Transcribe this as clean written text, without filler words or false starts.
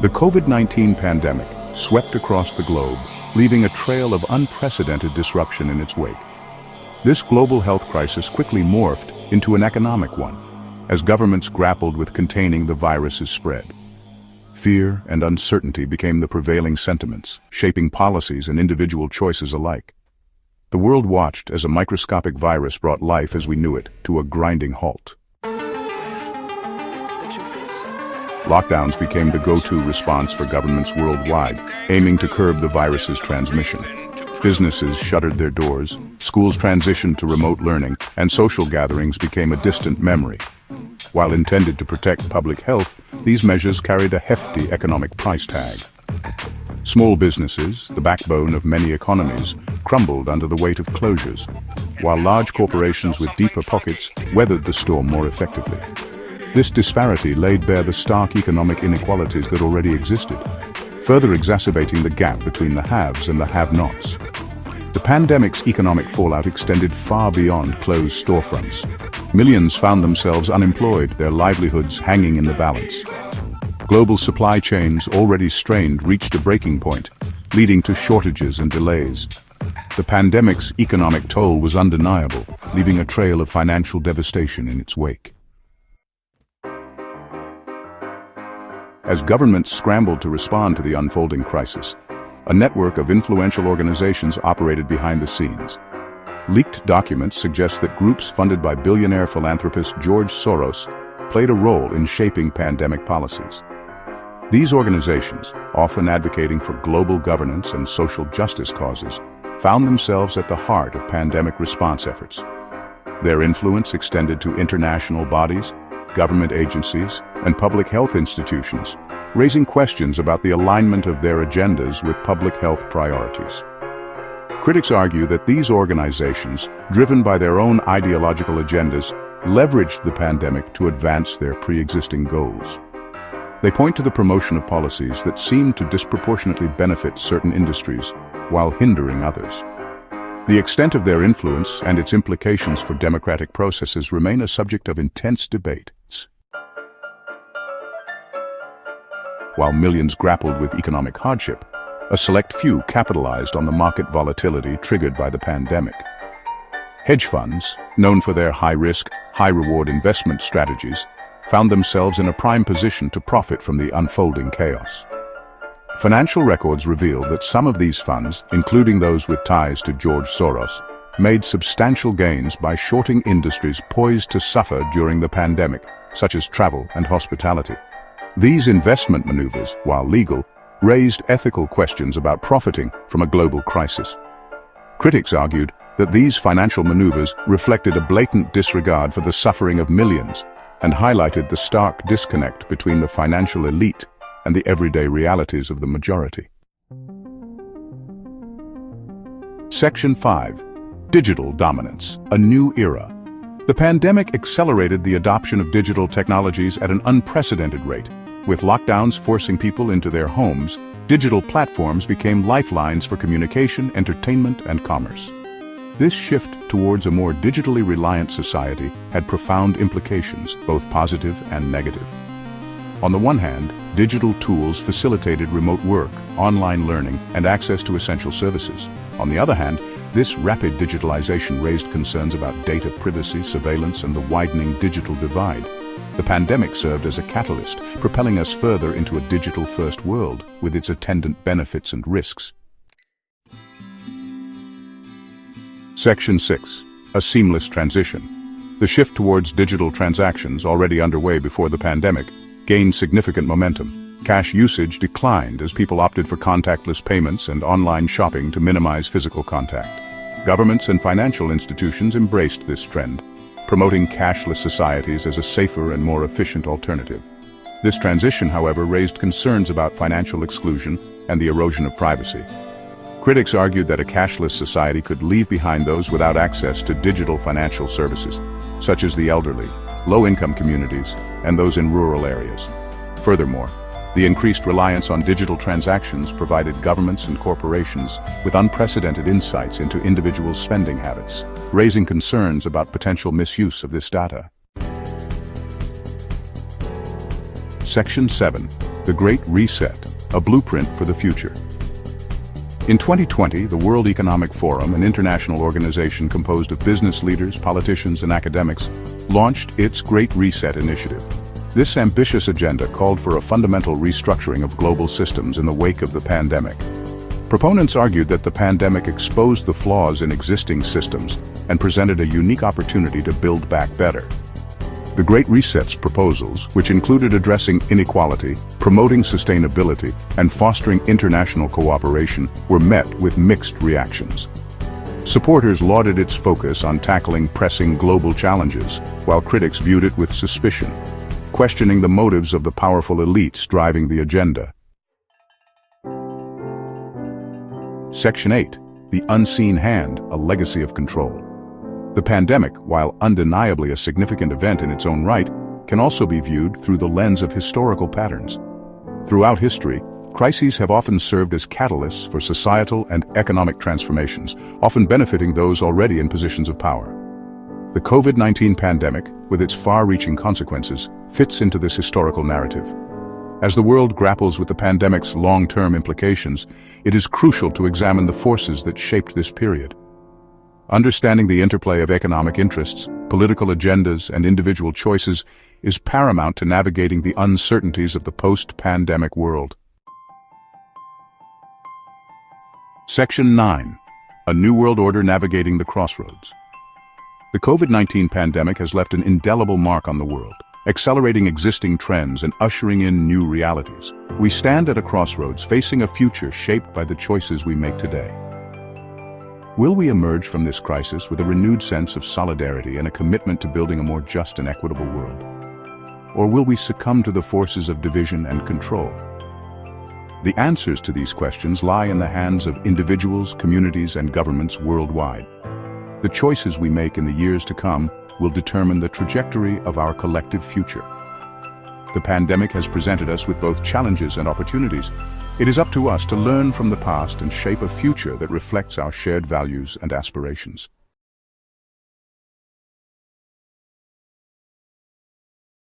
The COVID-19 pandemic swept across the globe, leaving a trail of unprecedented disruption in its wake. This global health crisis quickly morphed into an economic one, as governments grappled with containing the virus's spread. Fear and uncertainty became the prevailing sentiments, shaping policies and individual choices alike. The world watched as a microscopic virus brought life as we knew it to a grinding halt. Lockdowns became the go-to response for governments worldwide, aiming to curb the virus's transmission. Businesses shuttered their doors, schools transitioned to remote learning, and social gatherings became a distant memory. While intended to protect public health, these measures carried a hefty economic price tag. Small businesses, the backbone of many economies, crumbled under the weight of closures, while large corporations with deeper pockets weathered the storm more effectively. This disparity laid bare the stark economic inequalities that already existed, further exacerbating the gap between the haves and the have-nots. The pandemic's economic fallout extended far beyond closed storefronts. Millions found themselves unemployed, their livelihoods hanging in the balance. Global supply chains, already strained, reached a breaking point, leading to shortages and delays. The pandemic's economic toll was undeniable, leaving a trail of financial devastation in its wake. As governments scrambled to respond to the unfolding crisis, a network of influential organizations operated behind the scenes. Leaked documents suggest that groups funded by billionaire philanthropist George Soros played a role in shaping pandemic policies. These organizations, often advocating for global governance and social justice causes, found themselves at the heart of pandemic response efforts. Their influence extended to international bodies, government agencies, and public health institutions, raising questions about the alignment of their agendas with public health priorities. Critics argue that these organizations, driven by their own ideological agendas, leveraged the pandemic to advance their pre-existing goals. They point to the promotion of policies that seem to disproportionately benefit certain industries while hindering others. The extent of their influence and its implications for democratic processes remain a subject of intense debate. While millions grappled with economic hardship, a select few capitalized on the market volatility triggered by the pandemic. Hedge funds, known for their high-risk, high-reward investment strategies, found themselves in a prime position to profit from the unfolding chaos. Financial records reveal that some of these funds, including those with ties to George Soros, made substantial gains by shorting industries poised to suffer during the pandemic, such as travel and hospitality. These investment maneuvers, while legal, raised ethical questions about profiting from a global crisis. Critics argued that these financial maneuvers reflected a blatant disregard for the suffering of millions and highlighted the stark disconnect between the financial elite and the everyday realities of the majority. Section 5. Digital Dominance, a New Era. The pandemic accelerated the adoption of digital technologies at an unprecedented rate. With lockdowns forcing people into their homes, digital platforms became lifelines for communication, entertainment, and commerce. This shift towards a more digitally reliant society had profound implications, both positive and negative. On the one hand, digital tools facilitated remote work, online learning, and access to essential services. On the other hand, this rapid digitalization raised concerns about data privacy, surveillance, and the widening digital divide. The pandemic served as a catalyst, propelling us further into a digital-first world with its attendant benefits and risks. Section 6. A Seamless Transition. The shift towards digital transactions, already underway before the pandemic, gained significant momentum. Cash usage declined as people opted for contactless payments and online shopping to minimize physical contact. Governments and financial institutions embraced this trend, promoting cashless societies as a safer and more efficient alternative. This transition, however, raised concerns about financial exclusion and the erosion of privacy. Critics argued that a cashless society could leave behind those without access to digital financial services, such as the elderly, low-income communities, and those in rural areas. Furthermore, the increased reliance on digital transactions provided governments and corporations with unprecedented insights into individuals' spending habits, raising concerns about potential misuse of this data. Section 7. The Great Reset, a blueprint for the future. In 2020, the World Economic Forum, an international organization composed of business leaders, politicians, and academics, launched its Great Reset initiative. This ambitious agenda called for a fundamental restructuring of global systems in the wake of the pandemic. Proponents argued that the pandemic exposed the flaws in existing systems and presented a unique opportunity to build back better. The Great Reset's proposals, which included addressing inequality, promoting sustainability, and fostering international cooperation, were met with mixed reactions. Supporters lauded its focus on tackling pressing global challenges, while critics viewed it with suspicion, questioning the motives of the powerful elites driving the agenda. Section 8. The Unseen Hand, a Legacy of Control. The pandemic, while undeniably a significant event in its own right, can also be viewed through the lens of historical patterns. Throughout history, crises have often served as catalysts for societal and economic transformations, often benefiting those already in positions of power. The COVID-19 pandemic, with its far-reaching consequences, fits into this historical narrative. As the world grapples with the pandemic's long-term implications, it is crucial to examine the forces that shaped this period. Understanding the interplay of economic interests, political agendas, and individual choices is paramount to navigating the uncertainties of the post-pandemic world. Section 9. A New World Order Navigating the Crossroads. The COVID-19 pandemic has left an indelible mark on the world, accelerating existing trends and ushering in new realities. We stand at a crossroads, facing a future shaped by the choices we make today. Will we emerge from this crisis with a renewed sense of solidarity and a commitment to building a more just and equitable world? Or will we succumb to the forces of division and control? The answers to these questions lie in the hands of individuals, communities, and governments worldwide. The choices we make in the years to come will determine the trajectory of our collective future. The pandemic has presented us with both challenges and opportunities. It is up to us to learn from the past and shape a future that reflects our shared values and aspirations.